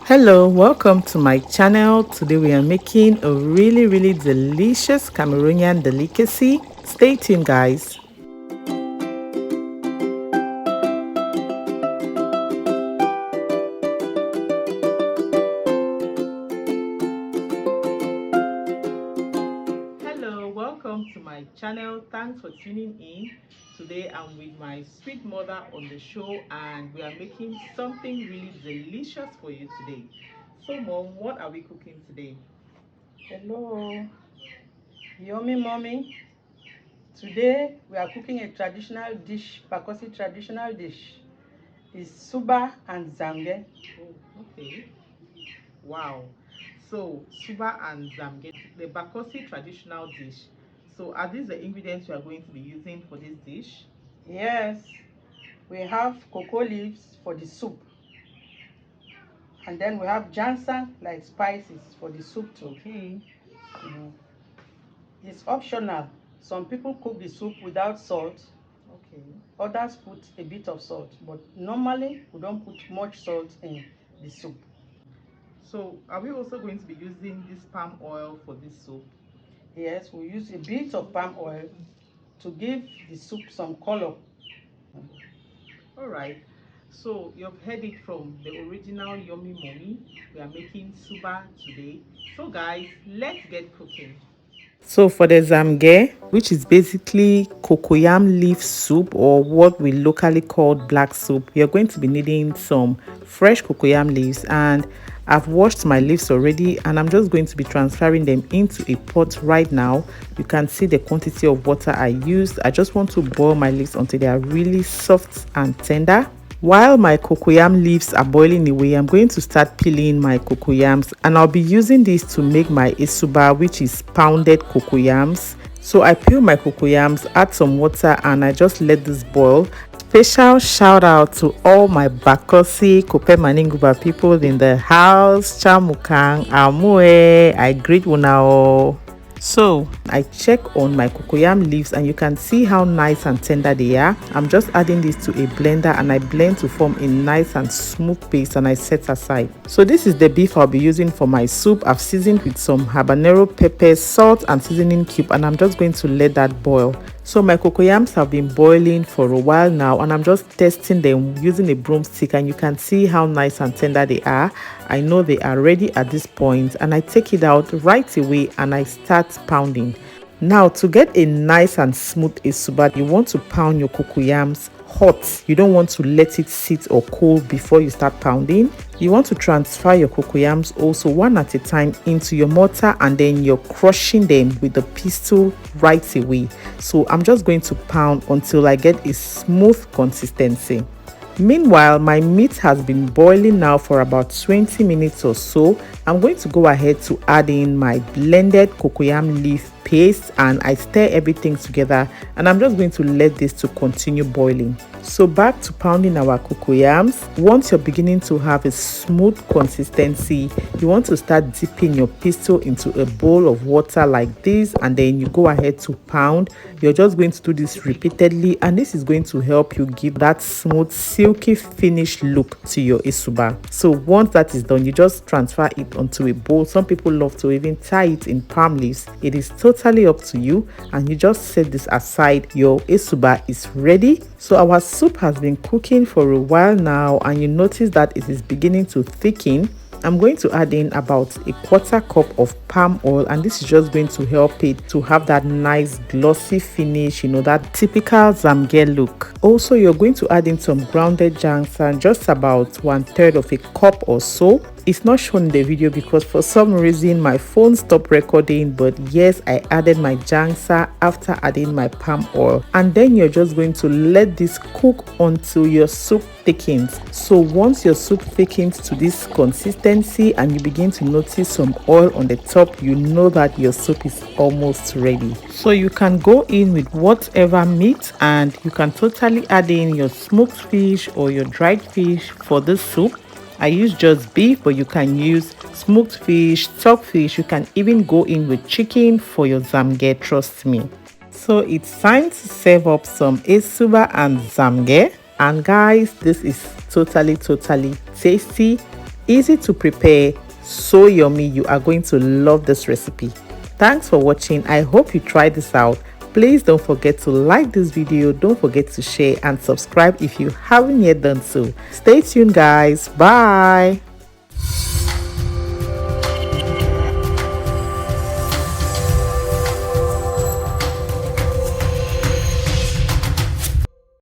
Hello, welcome to my channel. Today we are making a really delicious Cameroonian delicacy. Stay tuned, guys. Hello, welcome to my channel. Thanks for tuning in. Today I'm with my sweet mother on the show and we are making something really delicious for you today. So mom, what are we cooking today? Hello, yummy mommy. Today we are cooking a traditional dish, Bakossi traditional dish. It's Suba and Zamge. Oh, okay. Wow. So, suba and zamge, the Bakossi traditional dish. So, are these the ingredients you are going to be using for this dish? Yes, we have cocoa leaves for the soup. And then we have Njangsang like spices for the soup too. Okay. Mhm. It's optional. Some people cook the soup without salt. Okay. Others put a bit of salt. But normally we don't put much salt in the soup. So, are we also going to be using this palm oil for this soup? Yes, we use a bit of palm oil to give the soup some color. All right. So, you've heard it from the original Yummy Mommy. We are making suba today. So, guys, let's get cooking. So for the zamge, which is basically cocoyam leaf soup or what we locally call black soup, you're going to be needing some fresh cocoyam leaves, and I've washed my leaves already and I'm just going to be transferring them into a pot right now. You can see the quantity of water I used. I just want to boil my leaves until they are really soft and tender. While my cocoyam leaves are boiling away, I'm going to start peeling my cocoyams, and I'll be using this to make my esuba, which is pounded cocoyams. So I peel my cocoyams, add some water, and I just let this boil. Special shout out to all my Bakossi, Kupe Manenguba people in the house. Chamukang, Amue, I greet una all. So I check on my cocoyam leaves and you can see how nice and tender they are. I'm just adding this to a blender and I blend to form a nice and smooth paste and I set aside. So this is the beef I'll be using for my soup. I've seasoned with some habanero pepper, salt and seasoning cube, and I'm just going to let that boil. So my cocoyams have been boiling for a while now and I'm just testing them using a broomstick, and you can see how nice and tender they are. I know they are ready at this point and I take it out right away and I start pounding. Now to get a nice and smooth esuba, you want to pound your cocoyams hot. You don't want to let it sit or cool before you start pounding. You want to transfer your cocoyams also one at a time into your mortar, and then you're crushing them with the pestle right away. So I'm just going to pound until I get a smooth consistency. Meanwhile, my meat has been boiling now for about 20 minutes or so. I'm going to go ahead to add in my blended cocoyam leaf paste and I stir everything together, and I'm just going to let this to continue boiling. So back to pounding our cocoyams. Once you're beginning to have a smooth consistency, you want to start dipping your pestle into a bowl of water like this, and then you go ahead to pound. You're just going to do this repeatedly, and this is going to help you give that smooth silky finish look to your esuba. So once that is done, you just transfer it onto a bowl. Some people love to even tie it in palm leaves. It is totally up to you, and you just set this aside. Your esuba is ready. So our soup has been cooking for a while now, and you notice that it is beginning to thicken. I'm going to add in about a quarter cup of palm oil, and this is just going to help it to have that nice glossy finish, that typical zamge look. Also, you're going to add in some grounded Njangsang, just about 1/3 of a cup or so. It's not shown in the video because for some reason my phone stopped recording, but yes, I added my Njangsang after adding my palm oil, and then you're just going to let this cook until your soup thickens. So once your soup thickens to this consistency and you begin to notice some oil on the top, you know that your soup is almost ready. So you can go in with whatever meat, and you can totally add in your smoked fish or your dried fish for this soup. I use just beef, but you can use smoked fish, stockfish. You can even go in with chicken for your zamge, trust me. So it's time to serve up some esuba and zamge. And guys, this is totally tasty. Easy to prepare, so yummy. You are going to love this recipe. Thanks for watching. I hope you try this out. Please don't forget to like this video. Don't forget to share and subscribe if you haven't yet done so. Stay tuned, guys. Bye.